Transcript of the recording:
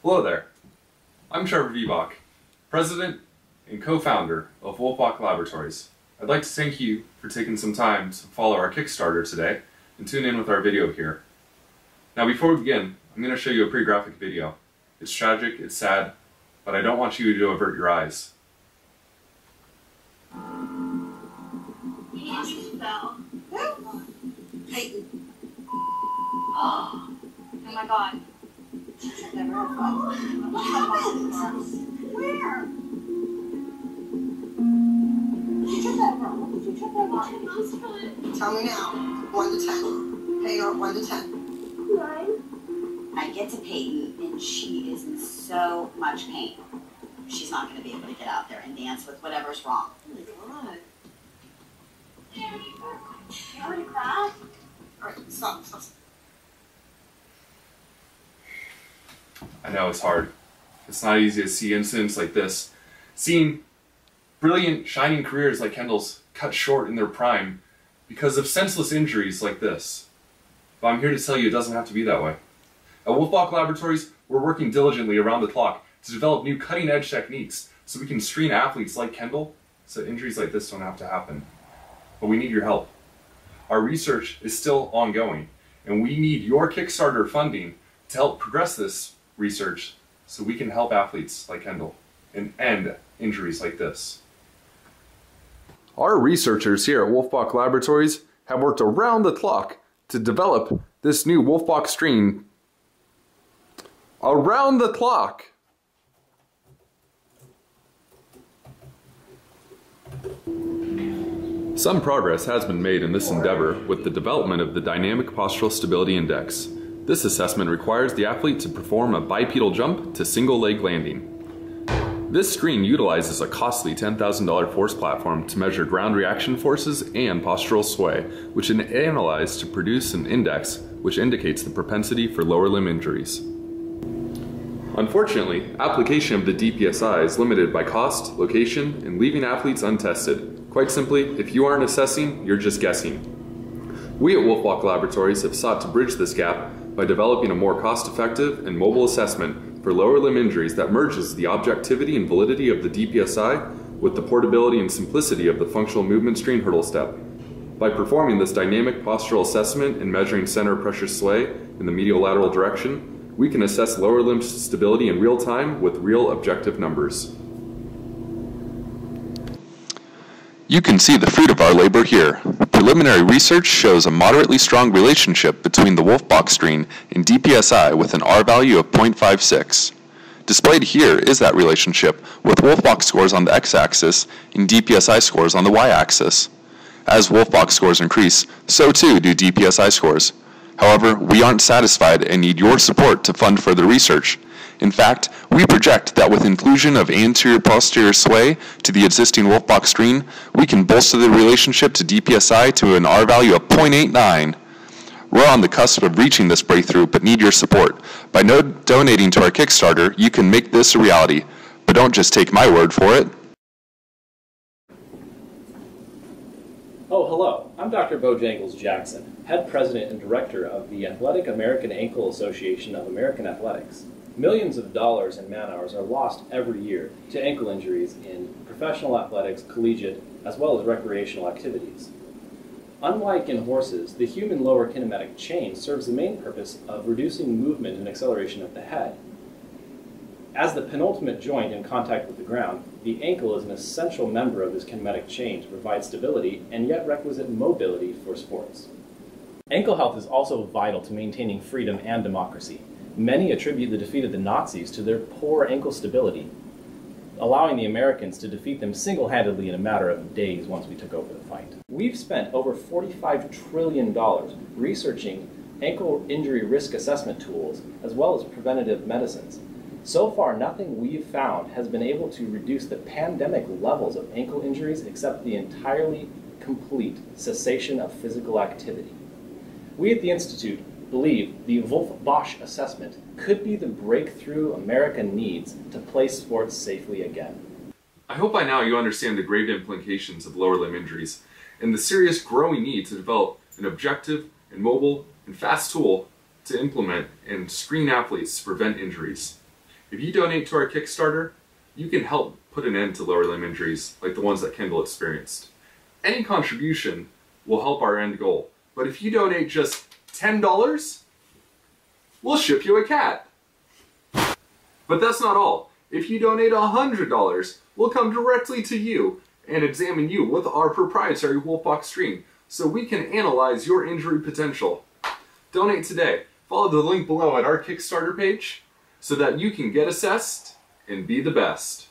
Hello there, I'm Trevor WolfBoch, President and co-founder of WolfBoch Laboratories. I'd like to thank you for taking some time to follow our Kickstarter today and tune in with our video here. Now before we begin, I'm going to show you a pretty graphic video. It's tragic, it's sad, but I don't want you to avert your eyes. He fell. Peyton. Oh my God. Never have fun. What happened? Where? Did you trip over? What did you trip over? Tell me now. 1 to 10. Peyton, 1 to 10. 9. I get to Peyton, and she is in so much pain. She's not going to be able to get out there and dance with whatever's wrong. Oh my God. You already cried? Alright, stop. I know it's hard. It's not easy to see incidents like this. Seeing brilliant, shining careers like Kendall's cut short in their prime because of senseless injuries like this. But I'm here to tell you it doesn't have to be that way. At WolfBoch Laboratories, we're working diligently around the clock to develop new cutting-edge techniques so we can screen athletes like Kendall so injuries like this don't have to happen. But we need your help. Our research is still ongoing, and we need your Kickstarter funding to help progress this research so we can help athletes like Kendall and end injuries like this. Our researchers here at WolfBoch Laboratories have worked around the clock to develop this new WolfBoch screen. Around the clock! Some progress has been made in this endeavor with the development of the Dynamic Postural Stability Index. This assessment requires the athlete to perform a bipedal jump to single leg landing. This screen utilizes a costly $10,000 force platform to measure ground reaction forces and postural sway, which is analyzed to produce an index which indicates the propensity for lower limb injuries. Unfortunately, application of the DPSI is limited by cost, location, and leaving athletes untested. Quite simply, if you aren't assessing, you're just guessing. We at WolfBoch Laboratories have sought to bridge this gap by developing a more cost-effective and mobile assessment for lower limb injuries that merges the objectivity and validity of the DPSI with the portability and simplicity of the functional movement screen hurdle step. By performing this dynamic postural assessment and measuring center pressure sway in the medial lateral direction, we can assess lower limb stability in real time with real objective numbers. You can see the fruit of our labor here. Preliminary research shows a moderately strong relationship between the WolfBoch screen and DPSI with an R value of 0.56. Displayed here is that relationship with WolfBoch scores on the x-axis and DPSI scores on the y-axis. As WolfBoch scores increase, so too do DPSI scores. However, we aren't satisfied and need your support to fund further research. In fact, we project that with inclusion of anterior-posterior sway to the existing WolfBoch screen, we can bolster the relationship to DPSI to an R value of 0.89. We're on the cusp of reaching this breakthrough, but need your support. By donating to our Kickstarter, you can make this a reality. But don't just take my word for it. Oh, hello. I'm Dr. Bojangles Jackson, Head President and Director of the Athletic American Ankle Association of American Athletics. Millions of dollars in man-hours are lost every year to ankle injuries in professional athletics, collegiate, as well as recreational activities. Unlike in horses, the human lower kinematic chain serves the main purpose of reducing movement and acceleration of the head. As the penultimate joint in contact with the ground, the ankle is an essential member of this kinematic chain to provide stability and yet requisite mobility for sports. Ankle health is also vital to maintaining freedom and democracy. Many attribute the defeat of the Nazis to their poor ankle stability, allowing the Americans to defeat them single-handedly in a matter of days once we took over the fight. We've spent over $45 trillion researching ankle injury risk assessment tools as well as preventative medicines. So far, nothing we've found has been able to reduce the pandemic levels of ankle injuries except the entirely complete cessation of physical activity. We at the Institute believe the WolfBoch assessment could be the breakthrough America needs to play sports safely again. I hope by now you understand the grave implications of lower limb injuries and the serious growing need to develop an objective and mobile and fast tool to implement and screen athletes to prevent injuries. If you donate to our Kickstarter, you can help put an end to lower limb injuries like the ones that Kendall experienced. Any contribution will help our end goal, but if you donate just $10, we'll ship you a cat. But that's not all. If you donate $100, we'll come directly to you and examine you with our proprietary WolfBoch screen so we can analyze your injury potential. Donate today. Follow the link below at our Kickstarter page so that you can get assessed and be the best.